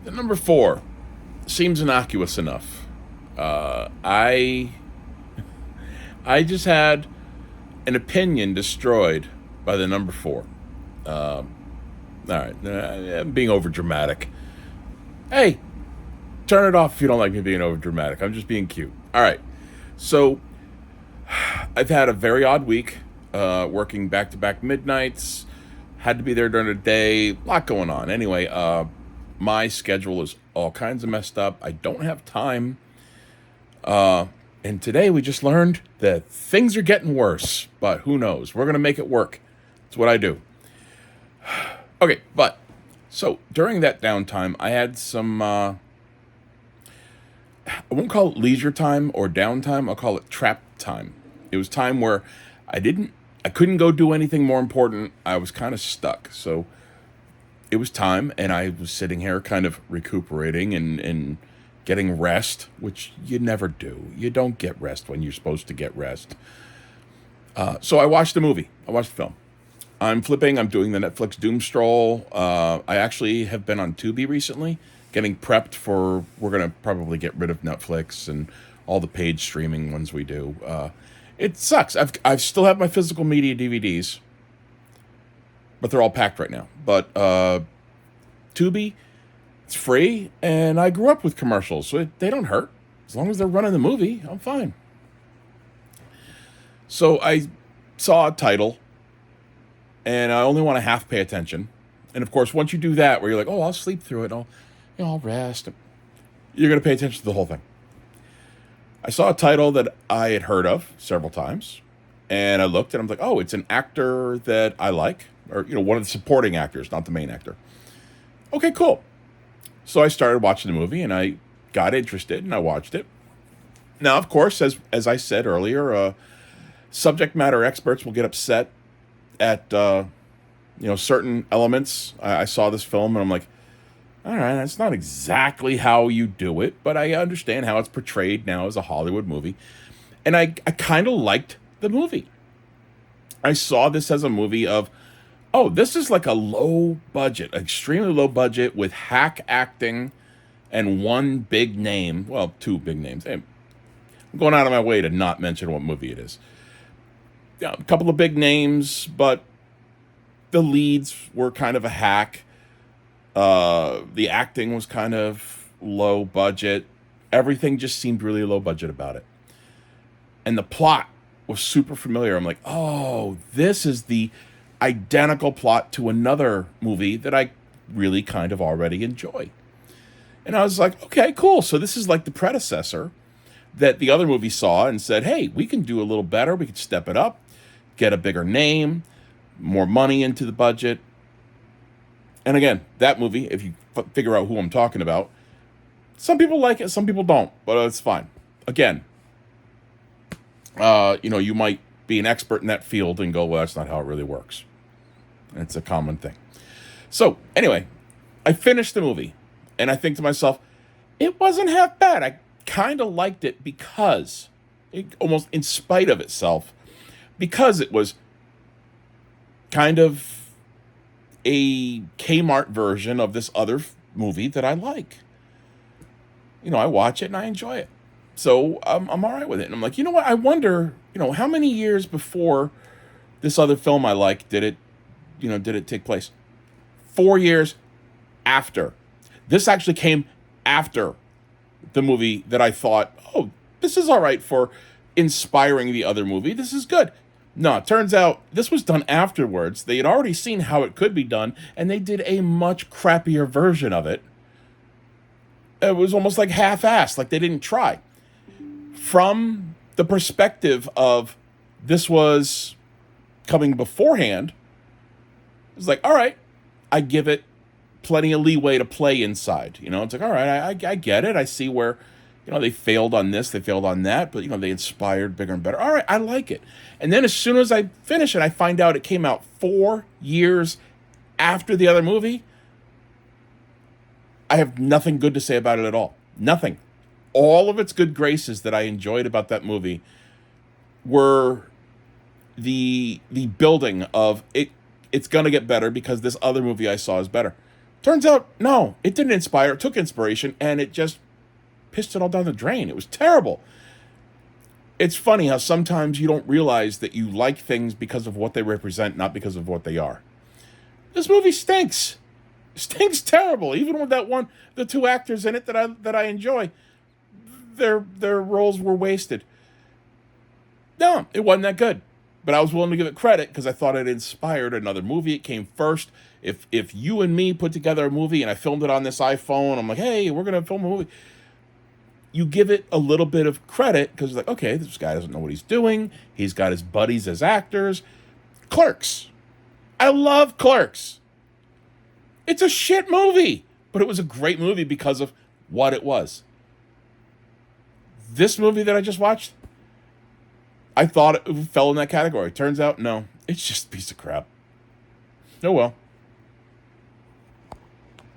The number four seems innocuous enough. I just had an opinion destroyed by the number four. All right, I'm being over dramatic. Hey, turn it off if you don't like me being over dramatic. I'm just being cute. All right, so I've had a very odd week, working back to back midnights. Had to be there during the day. A lot going on. Anyway, my schedule is all kinds of messed up. I don't have time. And today we just learned that things are getting worse, but who knows? We're going to make it work. That's what I do. Okay, but so during that downtime, I had some, I won't call it leisure time or downtime. I'll call it trap time. It was time where I didn't, I couldn't go do anything more important. I was kind of stuck. So it was time, and I was sitting here kind of recuperating and getting rest, which you never do. You don't get rest when you're supposed to get rest. So I watched the movie. I watched the film. I'm doing the Netflix doom stroll. I actually have been on Tubi recently, getting prepped for, we're going to probably get rid of Netflix and all the paid streaming ones we do. It sucks. I've still have my physical media DVDs, but they're all packed right now. But Tubi, it's free, and I grew up with commercials, so they don't hurt. As long as they're running the movie, I'm fine. So I saw a title, and I only want to half pay attention. And of course, once you do that, where you're like, "Oh, I'll sleep through it, I'll rest," you're going to pay attention to the whole thing. I saw a title that I had heard of several times, and I looked, and I'm like, "Oh, it's an actor that I like, or one of the supporting actors, not the main actor." Okay, cool. So I started watching the movie, and I got interested, and I watched it. Now, of course, as I said earlier, subject matter experts will get upset at certain elements. I saw this film, and I'm like, all right, that's not exactly how you do it, but I understand how it's portrayed now as a Hollywood movie, and I kind of liked the movie. I saw this as a movie of, oh, this is like a low budget, extremely low budget with hack acting and one big name. Well, two big names. Hey, I'm going out of my way to not mention what movie it is. Yeah, a couple of big names, but the leads were kind of a hack. The acting was kind of low budget. Everything just seemed really low budget about it. And the plot was super familiar. I'm like, oh, this is the identical plot to another movie that I really kind of already enjoy. And I was like, okay, cool. So this is like the predecessor that the other movie saw and said, hey, we can do a little better. We can step it up, get a bigger name, more money into the budget. And again, that movie, if you figure out who I'm talking about, some people like it, some people don't, but it's fine. Again, you might be an expert in that field and go, well, that's not how it really works. And it's a common thing. So anyway, I finished the movie, and I think to myself, it wasn't half bad. I kind of liked it because, almost in spite of itself, because it was kind of a Kmart version of this other movie that I like. I watch it and I enjoy it. So I'm all right with it. And I'm like, you know what? I wonder, how many years before this other film I like did it take place? 4 years after. This actually came after the movie that I thought, oh, this is all right for inspiring the other movie. This is good. No, it turns out this was done afterwards. They had already seen how it could be done, and they did a much crappier version of it. It was almost like half-assed, like they didn't try. From the perspective of this was coming beforehand, it was like, all right, I give it plenty of leeway to play inside. It's like, all right, I get it. I see where, they failed on this, they failed on that, but, they inspired bigger and better. All right, I like it. And then as soon as I finish it, I find out it came out 4 years after the other movie. I have nothing good to say about it at all. Nothing. All of its good graces that I enjoyed about that movie were the building of it. It's going to get better because this other movie I saw is better. Turns out, no, it didn't inspire. It took inspiration, and it just pissed it all down the drain. It was terrible. It's funny how sometimes you don't realize that you like things because of what they represent, not because of what they are. This movie stinks. Stinks terrible. Even with the two actors in it that I enjoy, their roles were wasted. No, it wasn't that good. But I was willing to give it credit because I thought it inspired another movie. It came first. If you and me put together a movie and I filmed it on this iPhone, I'm like, hey, we're gonna film a movie. You give it a little bit of credit because like, okay, this guy doesn't know what he's doing. He's got his buddies as actors. Clerks. I love Clerks. It's a shit movie, but it was a great movie because of what it was. This movie that I just watched, I thought it fell in that category. Turns out, no, it's just a piece of crap. Oh well.